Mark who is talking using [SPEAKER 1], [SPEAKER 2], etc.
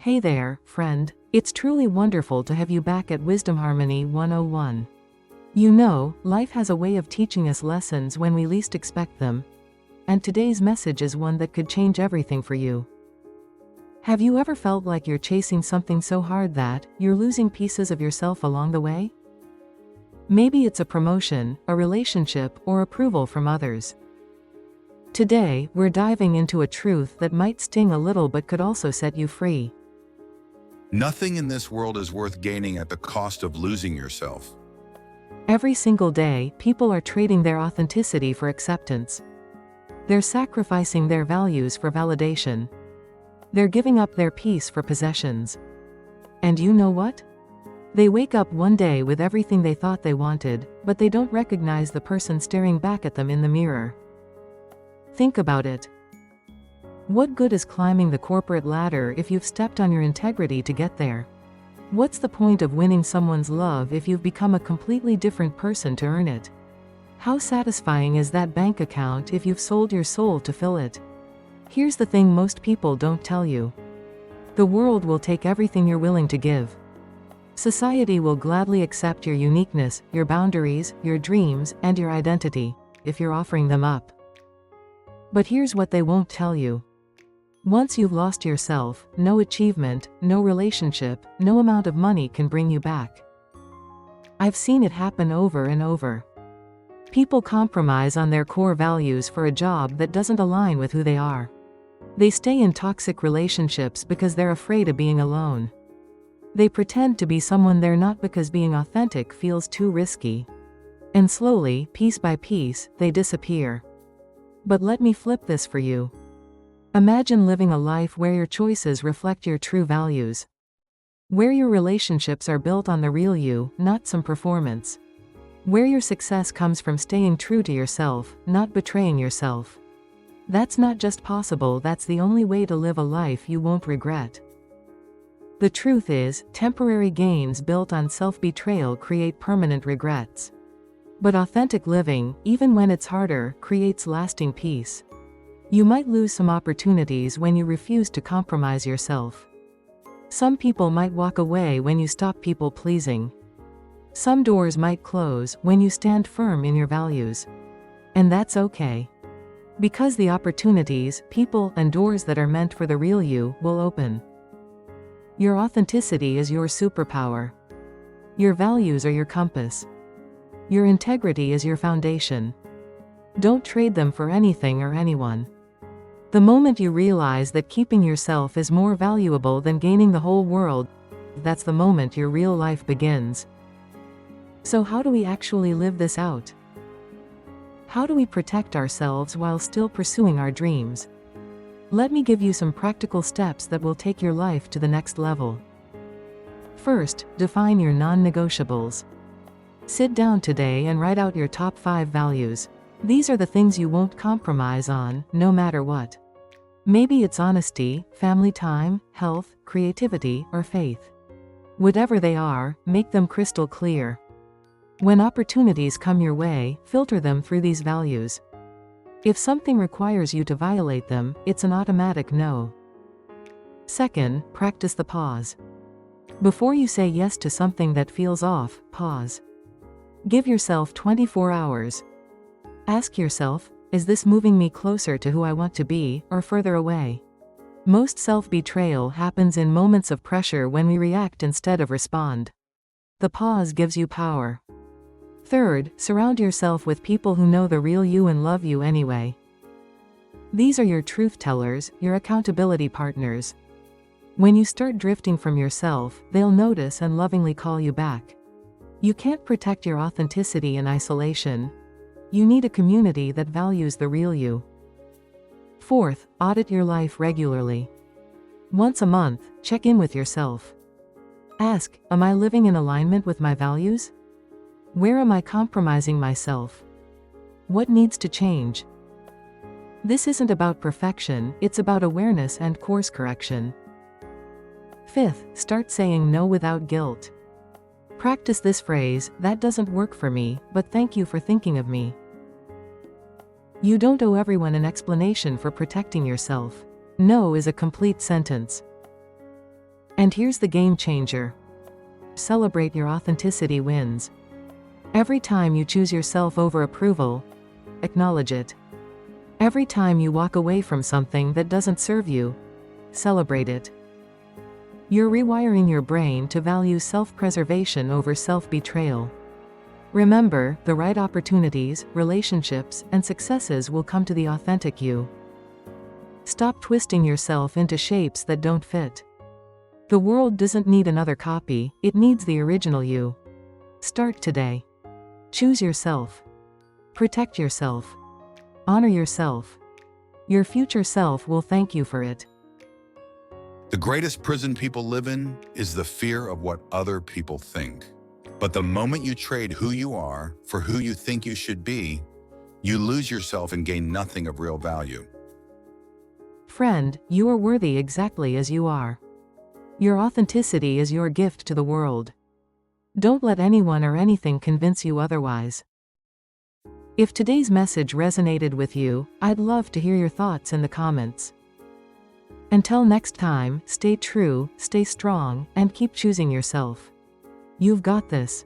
[SPEAKER 1] Hey there, friend. It's truly wonderful to have you back at Wisdom Harmony 101. You know, life has a way of teaching us lessons when we least expect them, and today's message is one that could change everything for you. Have you ever felt like you're chasing something so hard that you're losing pieces of yourself along the way? Maybe it's a promotion, a relationship, or approval from others. Today, we're diving into a truth that might sting a little but could also set you free.
[SPEAKER 2] Nothing in this world is worth gaining at the cost of losing yourself.
[SPEAKER 1] Every single day, people are trading their authenticity for acceptance. They're sacrificing their values for validation. They're giving up their peace for possessions. And you know what? They wake up one day with everything they thought they wanted, but they don't recognize the person staring back at them in the mirror. Think about it. What good is climbing the corporate ladder if you've stepped on your integrity to get there? What's the point of winning someone's love if you've become a completely different person to earn it? How satisfying is that bank account if you've sold your soul to fill it? Here's the thing most people don't tell you. The world will take everything you're willing to give. Society will gladly accept your uniqueness, your boundaries, your dreams, and your identity, if you're offering them up. But here's what they won't tell you. Once you've lost yourself, no achievement, no relationship, no amount of money can bring you back. I've seen it happen over and over. People compromise on their core values for a job that doesn't align with who they are. They stay in toxic relationships because they're afraid of being alone. They pretend to be someone they're not because being authentic feels too risky. And slowly, piece by piece, they disappear. But let me flip this for you. Imagine living a life where your choices reflect your true values. Where your relationships are built on the real you, not some performance. Where your success comes from staying true to yourself, not betraying yourself. That's not just possible, that's the only way to live a life you won't regret. The truth is, temporary gains built on self-betrayal create permanent regrets. But authentic living, even when it's harder, creates lasting peace. You might lose some opportunities when you refuse to compromise yourself. Some people might walk away when you stop people-pleasing. Some doors might close when you stand firm in your values. And that's okay. Because the opportunities, people, and doors that are meant for the real you will open. Your authenticity is your superpower. Your values are your compass. Your integrity is your foundation. Don't trade them for anything or anyone. The moment you realize that keeping yourself is more valuable than gaining the whole world, that's the moment your real life begins. So how do we actually live this out? How do we protect ourselves while still pursuing our dreams? Let me give you some practical steps that will take your life to the next level. First, define your non-negotiables. Sit down today and write out your top 5 values. These are the things you won't compromise on, no matter what. Maybe it's honesty, family time, health, creativity, or faith. Whatever they are, make them crystal clear. When opportunities come your way, filter them through these values. If something requires you to violate them, it's an automatic no. Second, practice the pause. Before you say yes to something that feels off, pause. Give yourself 24 hours. Ask yourself, is this moving me closer to who I want to be, or further away? Most self-betrayal happens in moments of pressure when we react instead of respond. The pause gives you power. Third, surround yourself with people who know the real you and love you anyway. These are your truth tellers, your accountability partners. When you start drifting from yourself, they'll notice and lovingly call you back. You can't protect your authenticity in isolation. You need a community that values the real you. Fourth, audit your life regularly. Once a month, check in with yourself. Ask, am I living in alignment with my values? Where am I compromising myself? What needs to change? This isn't about perfection, it's about awareness and course correction. Fifth, start saying no without guilt. Practice this phrase, that doesn't work for me, but thank you for thinking of me. You don't owe everyone an explanation for protecting yourself. No is a complete sentence. And here's the game changer. Celebrate your authenticity wins. Every time you choose yourself over approval, acknowledge it. Every time you walk away from something that doesn't serve you, celebrate it. You're rewiring your brain to value self-preservation over self-betrayal. Remember, the right opportunities, relationships, and successes will come to the authentic you. Stop twisting yourself into shapes that don't fit. The world doesn't need another copy, it needs the original you. Start today. Choose yourself. Protect yourself. Honor yourself. Your future self will thank you for it.
[SPEAKER 2] The greatest prison people live in is the fear of what other people think. But the moment you trade who you are for who you think you should be, you lose yourself and gain nothing of real value.
[SPEAKER 1] Friend, you are worthy exactly as you are. Your authenticity is your gift to the world. Don't let anyone or anything convince you otherwise. If today's message resonated with you, I'd love to hear your thoughts in the comments. Until next time, stay true, stay strong, and keep choosing yourself. You've got this.